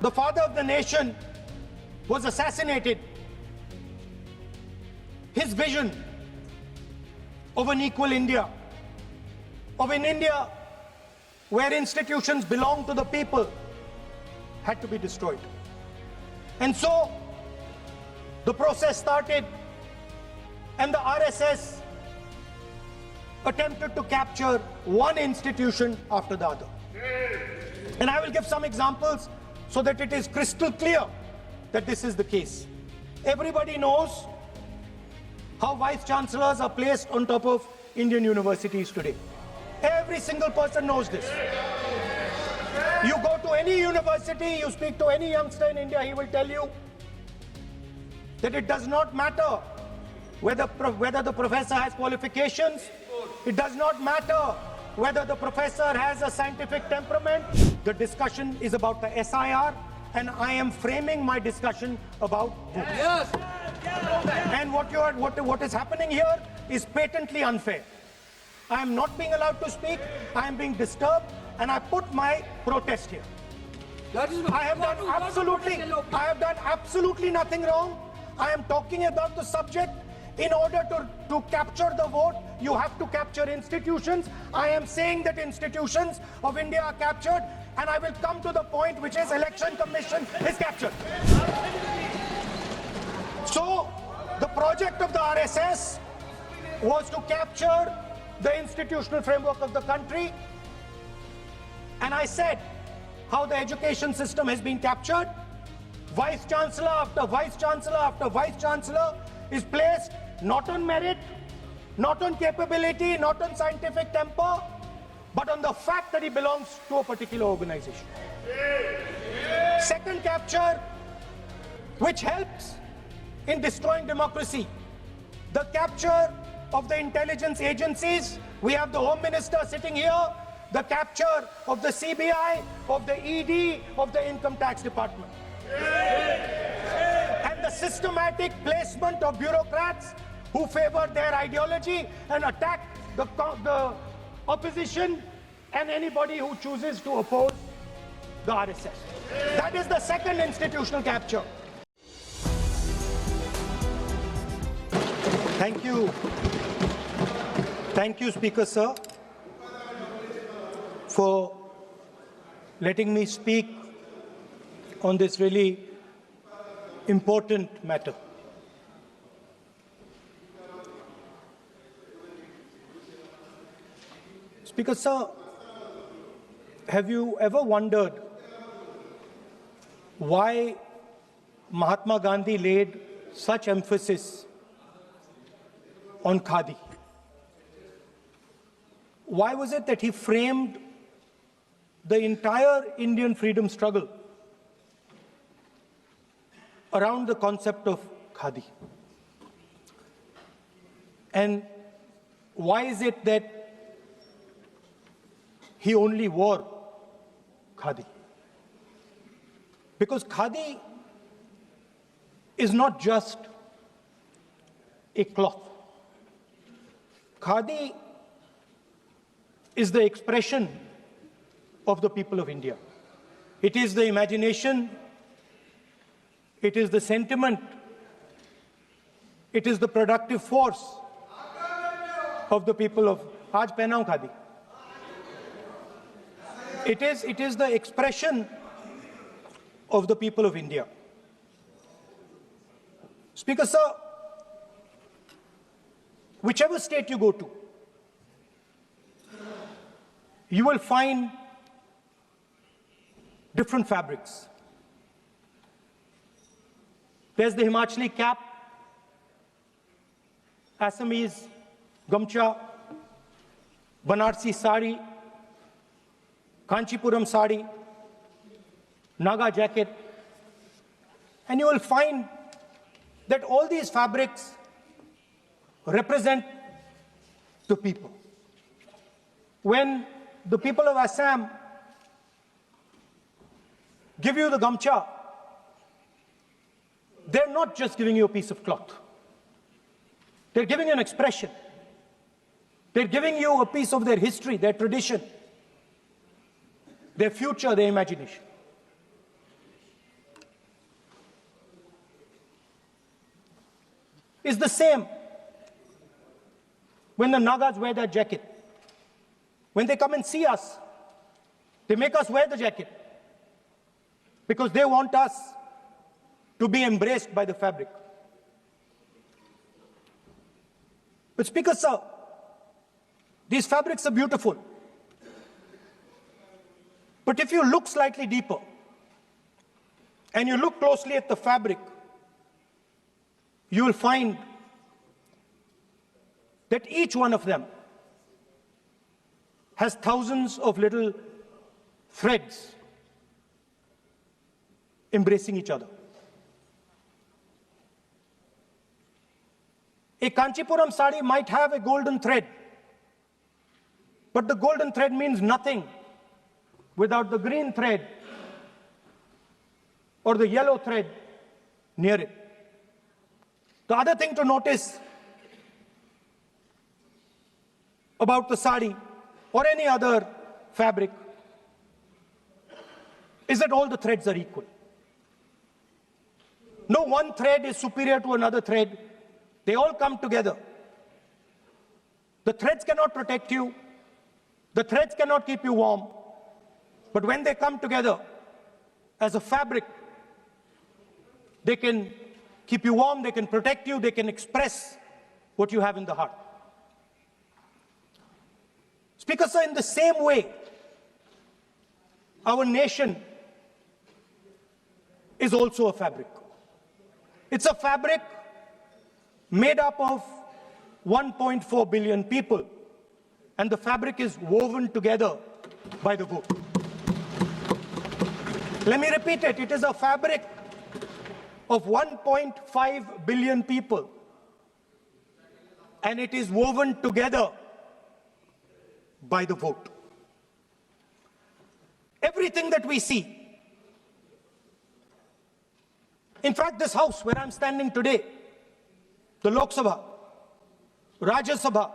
the father of the nation, was assassinated, his vision of an equal India, of an India where institutions belong to the people, had to be destroyed. And so the process started, and the RSS attempted to capture one institution after the other. And I will give some examples so that it is crystal clear that this is the case. Everybody knows how vice chancellors are placed on top of Indian universities today. Every single person knows this. You go to any university, you speak to any youngster in India, he will tell you that it does not matter whether the professor has qualifications, it does not matter whether the professor has a scientific temperament. The discussion is about the SIR, and I am framing my discussion about books. Yes. And what is happening here is patently unfair. I am not being allowed to speak, I am being disturbed, and I put my protest here. I have done absolutely nothing wrong. I am talking about the subject. In order to capture the vote, you have to capture institutions. I am saying that institutions of India are captured, and I will come to the point, which is Election Commission is captured. So the project of the RSS was to capture the institutional framework of the country, and I said how the education system has been captured. Vice Chancellor after Vice Chancellor after Vice Chancellor is placed not on merit, not on capability, not on scientific temper, but on the fact that he belongs to a particular organization. Second capture, which helps in destroying democracy, the capture of the intelligence agencies. We have the Home Minister sitting here, the capture of the CBI, of the ED, of the Income Tax Department. And the systematic placement of bureaucrats who favor their ideology and attack the opposition and anybody who chooses to oppose the RSS. That is the second institutional capture. Thank you. Thank you, Speaker, sir, for letting me speak on this really important matter. Speaker, sir, have you ever wondered why Mahatma Gandhi laid such emphasis on khadi? Why was it that he framed the entire Indian freedom struggle around the concept of khadi? And why is it that he only wore khadi? Because khadi is not just a cloth. Khadi is the expression of the people of India. It is the imagination, it is the sentiment, it is the productive force of the people of Aaj pehnao khadi. It is the expression of the people of India. Speaker, sir, whichever state you go to, you will find different fabrics. There's the Himachali cap, Assamese gamcha, Banarsi sari, Kanchipuram sari, Naga jacket, and you will find that all these fabrics represent the people. When the people of Assam give you the gamcha, they're not just giving you a piece of cloth. They're giving you an expression. They're giving you a piece of their history, their tradition, their future, their imagination. is the same when the Nagas wear their jacket. When they come and see us, they make us wear the jacket because they want us to be embraced by the fabric. But Speaker Sir, these fabrics are beautiful. But if you look slightly deeper and you look closely at the fabric, you will find that each one of them has thousands of little threads embracing each other. A Kanchipuram sari might have a golden thread, but the golden thread means nothing without the green thread or the yellow thread near it. The other thing to notice about the sari or any other fabric is that all the threads are equal. No one thread is superior to another thread. They all come together. The threads cannot protect you. The threads cannot keep you warm. But when they come together as a fabric, they can keep you warm, they can protect you, they can express what you have in the heart. Speaker Sir, in the same way, our nation is also a fabric. It's a fabric made up of 1.4 billion people, and the fabric is woven together by the vote. Let me repeat it. It is a fabric of 1.5 billion people, and it is woven together by the vote. Everything that we see, in fact, this house where I'm standing today, the Loksabha, Rajya Sabha,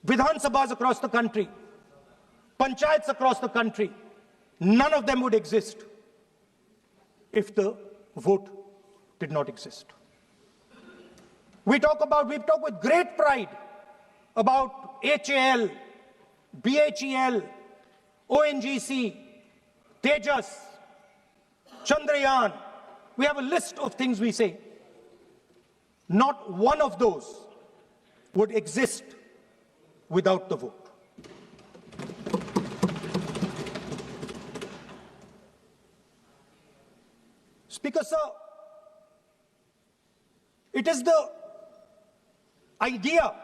Vidhan Sabhas across the country, Panchayats across the country, none of them would exist if the vote did not exist. We talk with great pride about HAL, BHEL, ONGC, Tejas, Chandrayaan. We have a list of things we say. Not one of those would exist without the vote. Speaker Sir, it is the idea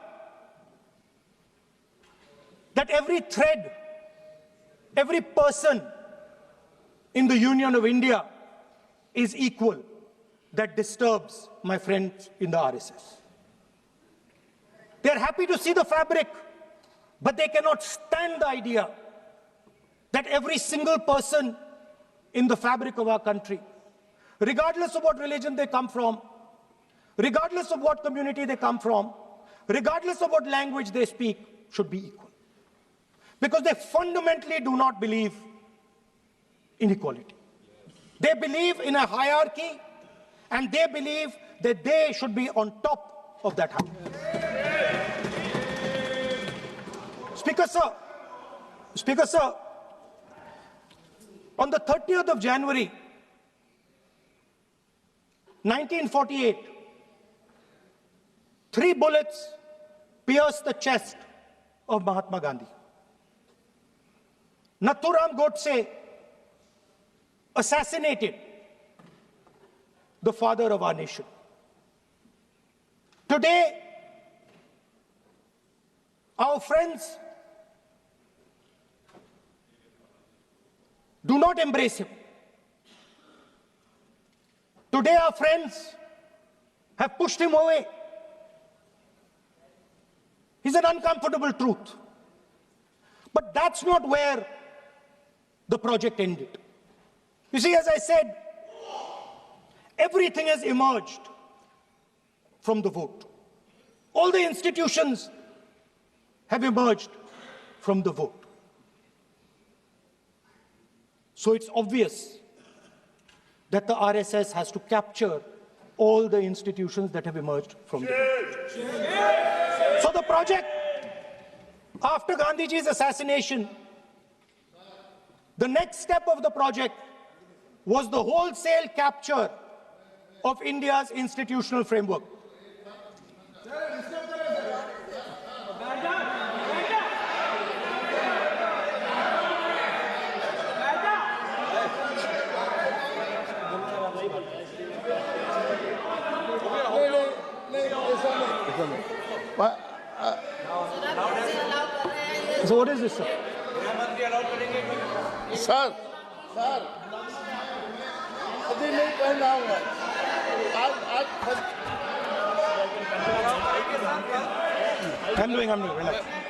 that every thread, every person in the Union of India is equal that disturbs my friends in the RSS. They are happy to see the fabric, but they cannot stand the idea that every single person in the fabric of our country, regardless of what religion they come from, regardless of what community they come from, regardless of what language they speak, should be equal. Because they fundamentally do not believe in equality. They believe in a hierarchy, and they believe that they should be on top of that hierarchy. Speaker Sir, on the 30th of January, 1948, 3 bullets pierced the chest of Mahatma Gandhi. Nathuram Godse assassinated the father of our nation. Today, our friends do not embrace him. Today, our friends have pushed him away. He's an uncomfortable truth. But that's not where the project ended. You see, as I said, everything has emerged from the vote. All the institutions have emerged from the vote. So it's obvious that the RSS has to capture all the institutions that have emerged from the So the project, after Gandhiji's assassination, the next step of the project was the wholesale capture of India's institutional framework. So what is this, sir? Sir अभी नहीं पहना हुआ आज I'm doing.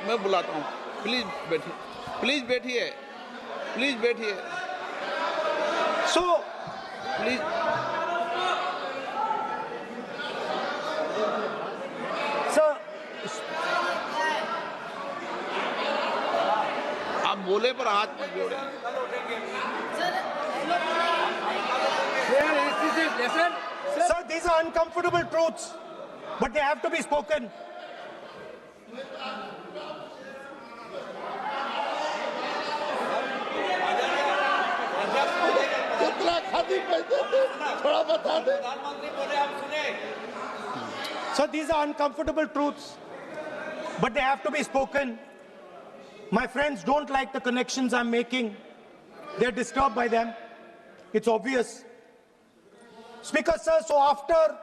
मैं बुलाता हूँ please बैठिए So, please sir, आप बोले पर हाथ मत जोड़े sir, these are uncomfortable truths, but they have to be spoken. कितना खाती पैसे थोड़ा बता दे So these are uncomfortable truths, but they have to be spoken. My friends don't like the connections I'm making. They're disturbed by them. It's obvious. Speaker, sir, so after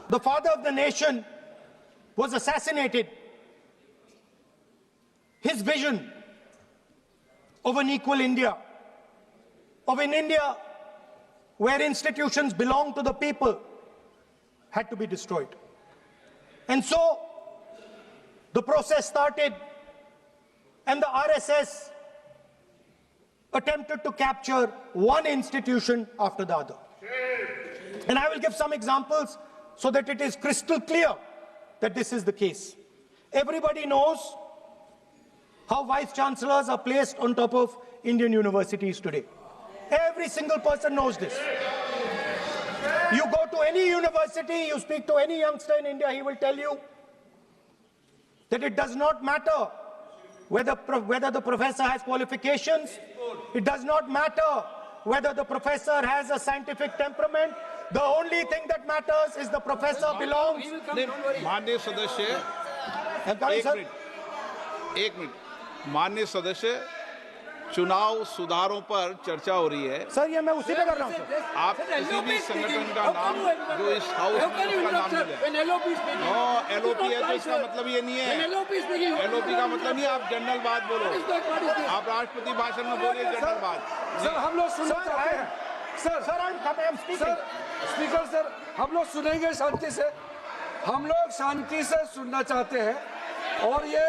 the father of the nation was assassinated, his vision of an equal India, of an India where institutions belong to the people, had to be destroyed. And so the process started, and the RSS attempted to capture one institution after the other. And I will give some examples so that it is crystal clear that this is the case. Everybody knows how vice chancellors are placed on top of Indian universities today. Every single person knows this. You go to any university, you speak to any youngster in India, he will tell you that it does not matter whether the professor has qualifications, it does not matter whether the professor has a scientific temperament. The only thing that matters is the professor belongs. माननीय सदस्य एक minute माननीय सदस्य चुनाव सुधारों पर चर्चा हो रही है सर ये मैं उसी पे कर रहा हूँ आप किसी भी संगठन का नाम जो इस हाउस में उसका नाम ले एलओपी है तो इसका मतलब ये नहीं है एलओपी का मतलब नहीं आप जनरल बात बोलो आप राष्ट्रपति भाषण में बोलिए जनरल बात सर हम लोग सुनना चाहते हैं सर स्पीकर सर हम लोग सुनेंगे शांति से हम लोग शांति से सुनना चाहते हैं और ये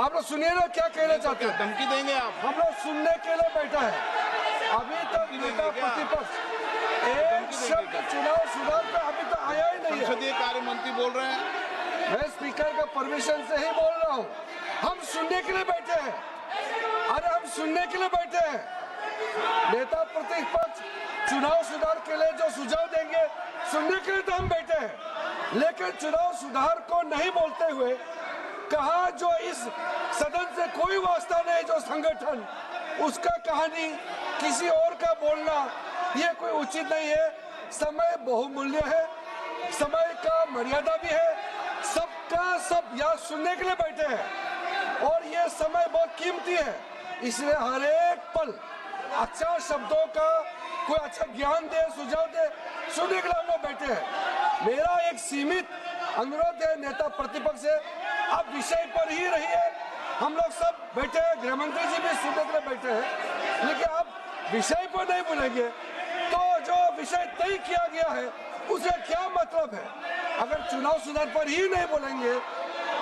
आप लोग सुनिए ना क्या कहना चाहते हैं धमकी देंगे आप हम लोग सुनने के लिए बैठा है अभी तक नेता प्रतिपक्ष एक शब्द चुनाव सुधार पे अभी तक आया ही नहीं है संसदीय कार्य मंत्री बोल रहे हैं मैं स्पीकर का परमिशन से ही बोल रहा हूँ हम सुनने के लिए बैठे हैं अरे हम सुनने के लिए बैठे हैं नेता प्रतिपक्ष चुनाव सुधार के लिए जो सुझाव देंगे सुनने के लिए तो हम बैठे हैं लेकिन चुनाव सुधार को नहीं बोलते हुए कहा जो इस सदन से कोई वास्ता नहीं जो संगठन उसका कहानी किसी और का बोलना ये कोई उचित नहीं है समय बहुमूल्य है समय का मर्यादा भी है सबका सब यहाँ सुनने के लिए बैठे हैं और ये समय बहुत कीमती है इसलिए हर एक पल अच्छा शब्दों का कोई अच्छा ज्ञान दे सुझाव दे सुनने के लिए हम लोग बैठे हैं मेरा एक सीमित अनुरोध है नेता प्रतिपक्ष से आप विषय पर ही रहिए हम लोग सब बैठे हैं गृह मंत्री जी भी सुनने के लिए बैठे हैं लेकिन आप विषय पर नहीं बोलेंगे तो जो विषय तय किया गया है उसका क्या मतलब है अगर चुनाव सुधार पर ही नहीं बोलेंगे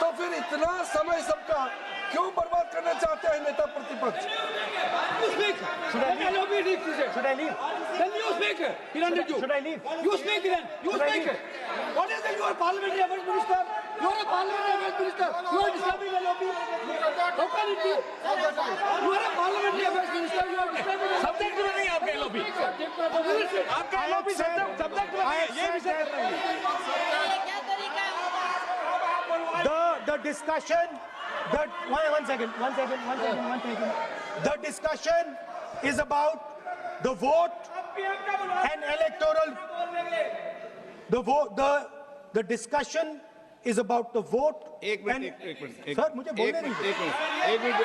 तो फिर इतना समय सबका क्यों बर्बाद करना चाहते हैं नेता प्रतिपक्ष Should I leave? Then you speak. Should I leave? You speak then. You speak. What is it? You are parliamentary affairs minister. You are a parliamentary affairs minister. You are disturbing the lobby. How can it be? You are a parliamentary affairs minister. You are disturbing the Subject to नहीं आपके lobby. आपका LOP जब तक ये विषय कर रहे हैं। The discussion, one second. The discussion is about the vote and electoral. The discussion is about the vote. एक मिनट सर मुझे बोलने नहीं दो। एक मिनट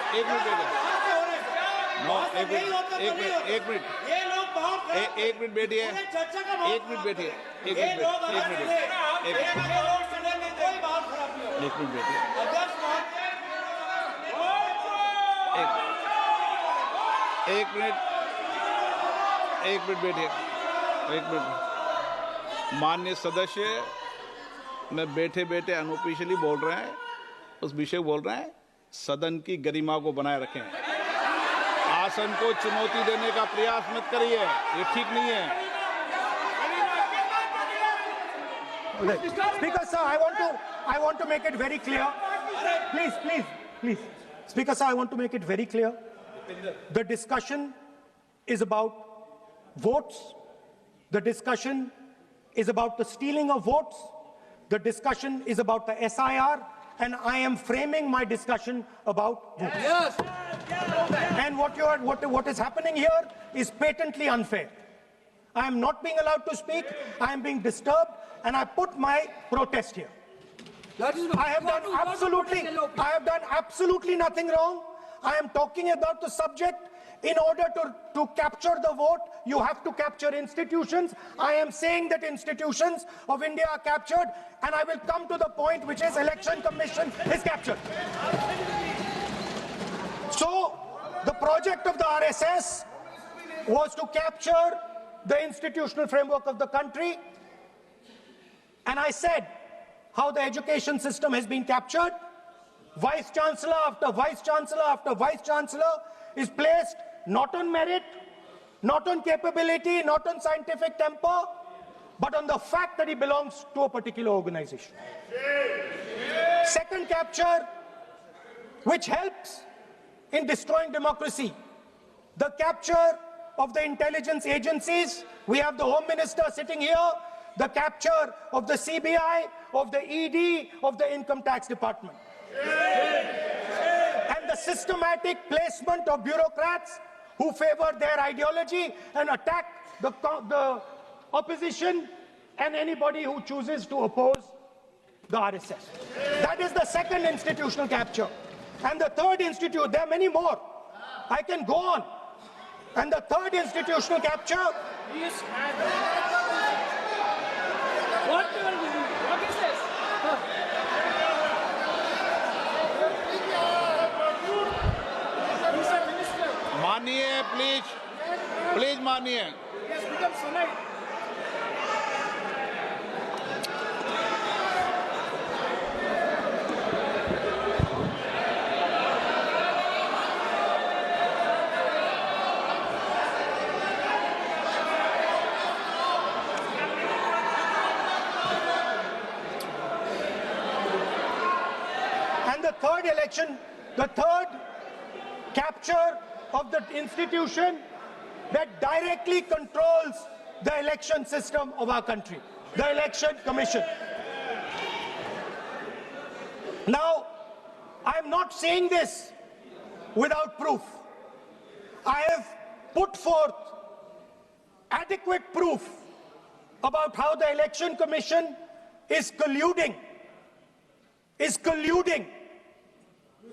बैठिए। माननीय सदस्य मैं बैठे बैठे अनऑफिशियली बोल रहे हैं, उस विषय बोल रहे हैं, सदन की गरिमा को बनाए रखें, आसन को चुनौती देने का प्रयास मत करिए, ये ठीक नहीं है। Speaker sir, I want to make it very clear. Please. Speaker sir, I want to make it very clear. The discussion is about votes. The discussion is about the stealing of votes. The discussion is about the SIR, and I am framing my discussion about votes. Yes. And what is happening here is patently unfair. I am not being allowed to speak. I am being disturbed, and I put my protest here. I have done absolutely nothing wrong. I am talking about the subject. In order to capture the vote, you have to capture institutions. I am saying that institutions of India are captured, and I will come to the point, which is Election Commission is captured. So, the project of the RSS was to capture the institutional framework of the country, and I said how the education system has been captured. Vice Chancellor after Vice Chancellor after Vice Chancellor is placed not on merit, not on capability, not on scientific temper, but on the fact that he belongs to a particular organization. Second capture, which helps in destroying democracy, the capture of the intelligence agencies. We have the Home Minister sitting here, the capture of the CBI, of the ED, of the Income Tax Department. And the systematic placement of bureaucrats who favor their ideology and attack the opposition and anybody who chooses to oppose the RSS. That is the second institutional capture. And the third there are many more. I can go on. And the third institutional capture. What is this? मानिए please मानिए। And the third capture of the institution that directly controls the election system of our country, the Election Commission. Now, I'm not saying this without proof. I have put forth adequate proof about how the Election Commission is colluding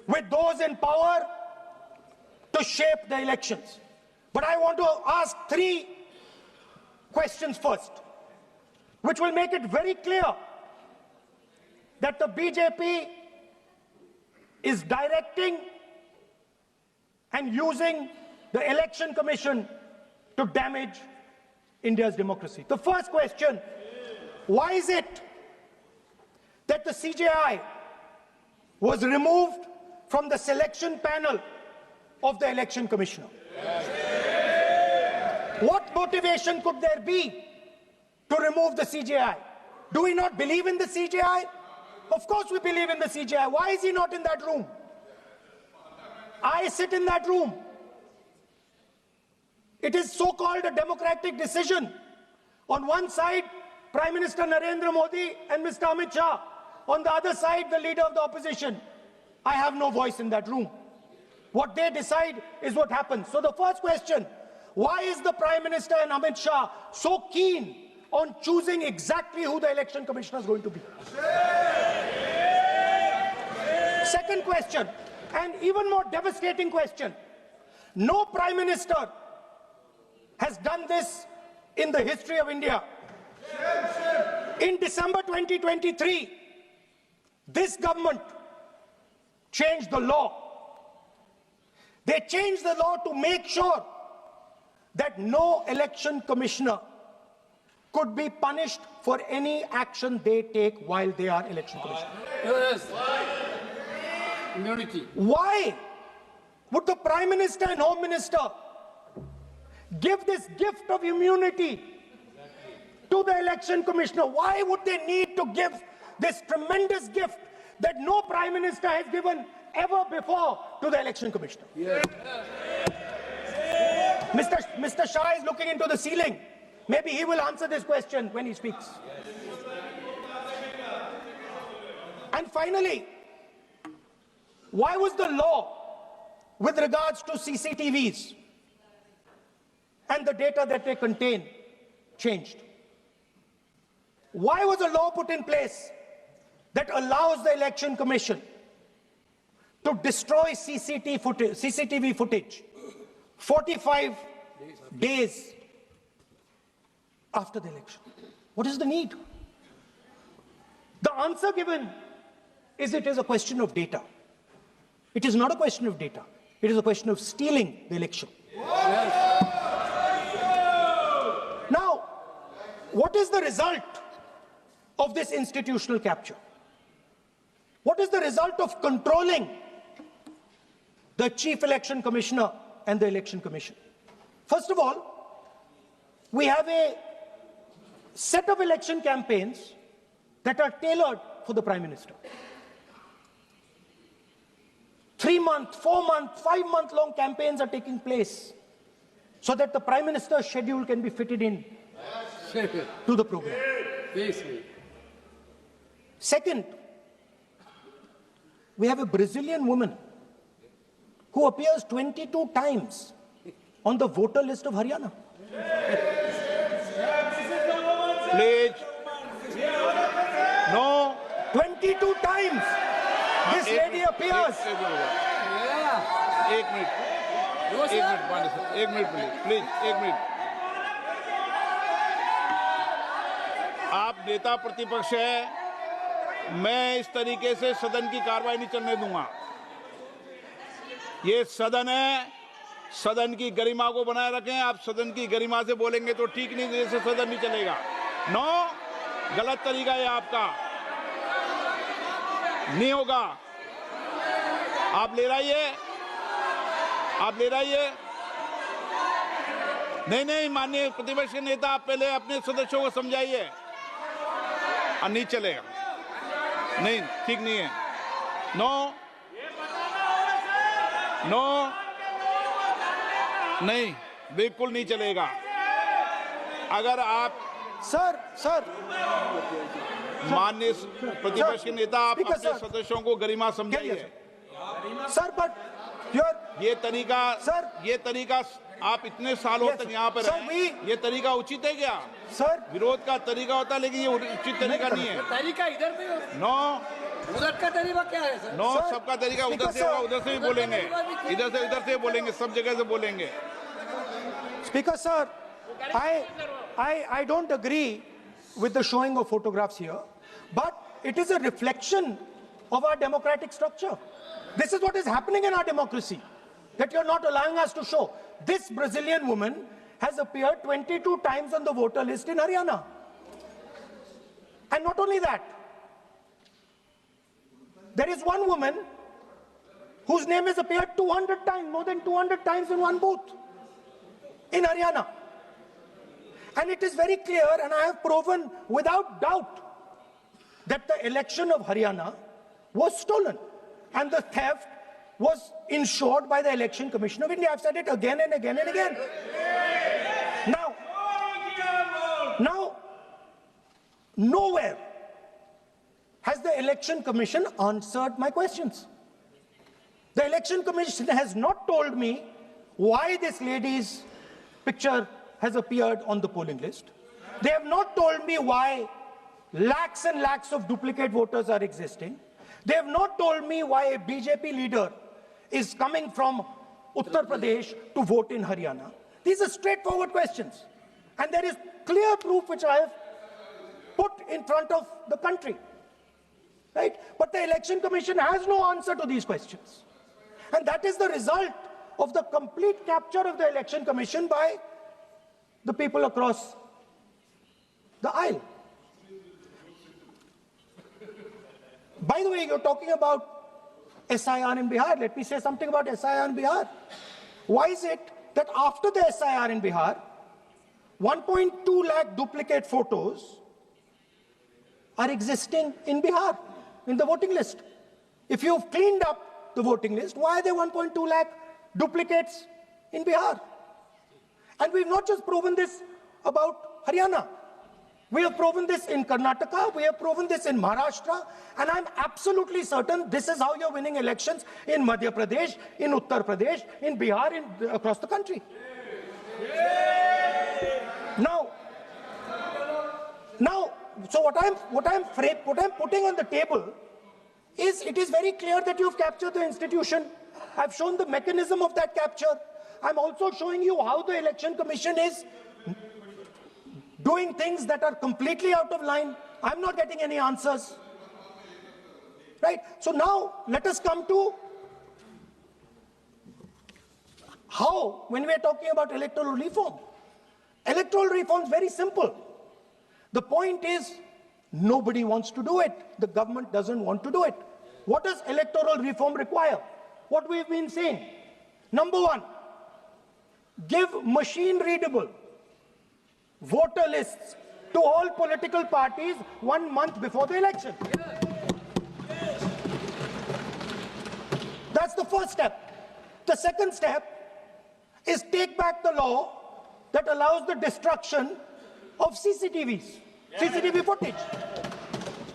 with those in power to shape the elections. But I want to ask three questions first, which will make it very clear that the BJP is directing and using the Election Commission to damage India's democracy. The first question, why is it that the CJI was removed from the selection panel of the Election Commissioner? What motivation could there be to remove the CJI? Do we not believe in the CJI? Of course we believe in the CJI. Why is he not in that room? I sit in that room. It is so-called a democratic decision. On one side, Prime Minister Narendra Modi and Mr. Amit Shah. On the other side, the leader of the opposition. I have no voice in that room. What they decide is what happens. So the first question, why is the Prime Minister and Amit Shah so keen on choosing exactly who the election commissioner is going to be? Second question, and even more devastating question. No Prime Minister has done this in the history of India. In December 2023, this government changed the law. They changed the law to make sure that no election commissioner could be punished for any action they take while they are election commissioner. Yes. Immunity. Why would the Prime Minister and Home Minister give this gift of immunity to the election commissioner? Why would they need to give this tremendous gift that no Prime Minister has given ever before to the election commissioner? Yes. Mr. Shah is looking into the ceiling. Maybe he will answer this question when he speaks. And finally, why was the law with regards to CCTVs and the data that they contain changed? Why was a law put in place that allows the Election Commission to destroy CCTV footage 45 days after the election? What is the need? The answer given is it is a question of data. It is not a question of data. It is a question of stealing the election. Now, what is the result of this institutional capture? What is the result of controlling the Chief Election Commissioner and the Election Commission? First of all, we have a set of election campaigns that are tailored for the Prime Minister. 3-month, 4-month, 5-month long campaigns are taking place so that the Prime Minister's schedule can be fitted in to the program. Second, we have a Brazilian woman who appears 22 times on the voter list of Haryana. Please. No. 22 times this lady appears. एक minute please एक minute आप नेता प्रतिपक्ष है, मैं इस तरीके से सदन की कार्रवाई नहीं चलने दूंगा। ये सदन है, सदन की गरिमा को बनाए रखें। आप सदन की गरिमा से बोलेंगे तो ठीक नहीं, जैसे सदन नहीं चलेगा। नो, गलत तरीका है आपका, नहीं होगा। आप ले रहिए, आप ले रहिए। नहीं, माननीय प्रतिपक्ष के नेता, आप पहले अपने सदस्यों को समझाइए। नहीं चलेगा, नहीं, ठीक नहीं है। नो, नहीं, बिल्कुल नहीं चलेगा। अगर आप सर माननीय प्रतिपक्ष के नेता, आप अपने सदस्यों को गरिमा समझाइए। सर, बट ये तरीका आप इतने सालों तक यहाँ पर हैं, ये तरीका उचित है क्या? सर, विरोध का तरीका होता है, लेकिन ये उचित तरीका नहीं है। तरीका इधर भी हो। नो, उधर का तरीका क्या है सर? नो, सबका तरीका उधर से होगा, उधर से भी बोलेंगे, इधर से बोलेंगे, सब जगह से बोलेंगे। Speaker sir, I don't agree with the showing of photographs here, but it is a reflection of our democratic structure. This is what is happening in our democracy, that you're not allowing us to show. This Brazilian woman has appeared 22 times on the voter list in Haryana. And not only that, there is one woman whose name has appeared 200 times, more than 200 times in one booth in Haryana. And it is very clear, and I have proven without doubt, that the election of Haryana was stolen and the theft was ensured by the Election Commission of India. I've said it again and again and again. Now, nowhere has the Election Commission answered my questions. The Election Commission has not told me why this lady's picture has appeared on the polling list. They have not told me why lakhs and lakhs of duplicate voters are existing. They have not told me why a BJP leader is coming from Uttar Pradesh to vote in Haryana. These are straightforward questions. And there is clear proof which I have put in front of the country. Right? But the Election Commission has no answer to these questions. And that is the result of the complete capture of the Election Commission by the people across the aisle. By the way, you're talking about SIR in Bihar. Let me say something about SIR in Bihar. Why is it that after the SIR in Bihar, 1.2 lakh duplicate photos are existing in Bihar, in the voting list? If you've cleaned up the voting list, why are there 1.2 lakh duplicates in Bihar? And we've not just proven this about Haryana. We have proven this in Karnataka, we have proven this in Maharashtra, and I'm absolutely certain this is how you're winning elections in Madhya Pradesh, in Uttar Pradesh, in Bihar, across the country. Now, so what I'm putting on the table is, it is very clear that you've captured the institution. I've shown the mechanism of that capture. I'm also showing you how the Election Commission is doing things that are completely out of line. I'm not getting any answers. Right? So now, let us come to how, when we're talking about electoral reform. Electoral reform is very simple. The point is, nobody wants to do it. The government doesn't want to do it. What does electoral reform require? What we've been saying. Number one, give machine-readable voter lists to all political parties 1 month before the election. That's the first step. The second step is take back the law that allows the destruction of CCTVs, CCTV footage.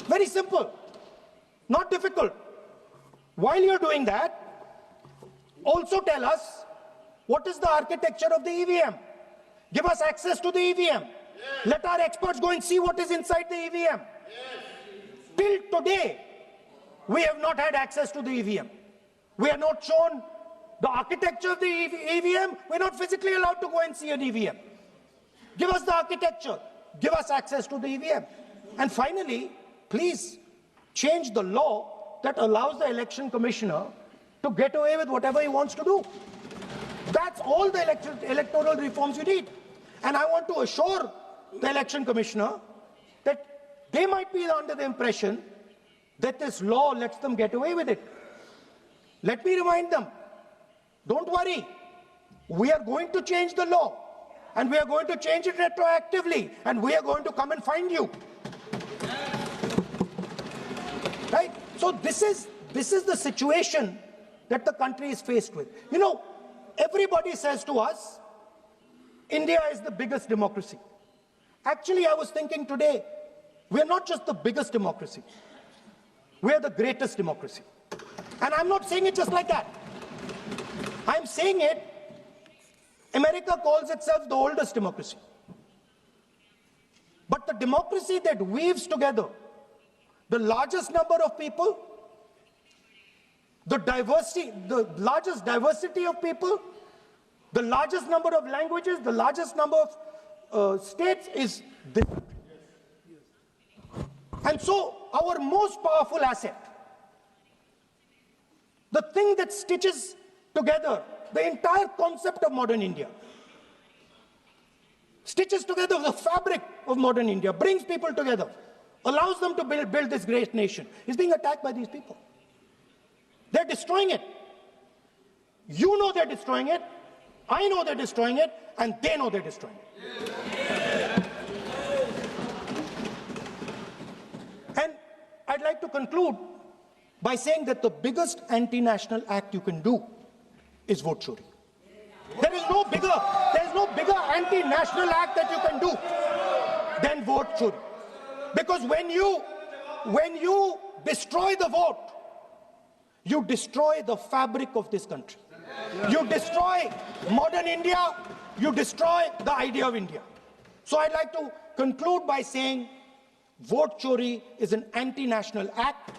Very simple, not difficult. While you're doing that, also tell us what is the architecture of the EVM. Give us access to the EVM. Let our experts go and see what is inside the EVM. Till today, we have not had access to the EVM. We are not shown the architecture of the EVM. We're not physically allowed to go and see an EVM. Give us the architecture. Give us access to the EVM. And finally, please change the law that allows the election commissioner to get away with whatever he wants to do. That's all the electoral reforms you need. And I want to assure the election commissioner that they might be under the impression that this law lets them get away with it. Let me remind them, don't worry, we are going to change the law, and we are going to change it retroactively, and we are going to come and find you. Right? So this is the situation that the country is faced with. You know, everybody says to us, India is the biggest democracy. Actually, I was thinking today, we're not just the biggest democracy, we're the greatest democracy. And I'm not saying it just like that. I'm saying it, America calls itself the oldest democracy. But the democracy that weaves together the largest number of people, the largest diversity of people, the largest number of languages, the largest number of states is this. And so our most powerful asset, the thing that stitches together the entire concept of modern India, stitches together the fabric of modern India, brings people together, allows them to build this great nation, is being attacked by these people. They're destroying it. You know they're destroying it. I know they're destroying it, and they know they're destroying it. And I'd like to conclude by saying that the biggest anti-national act you can do is vote choring. There is no bigger anti-national act that you can do than vote chori. Because when you destroy the vote, you destroy the fabric of this country. You destroy modern India, you destroy the idea of India. So I'd like to conclude by saying vote chori is an anti-national act,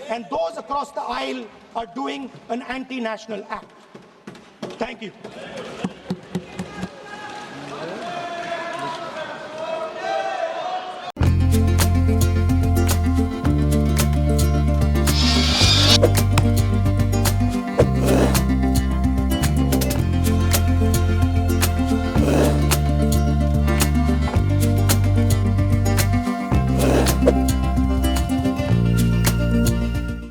and those across the aisle are doing an anti-national act. Thank you.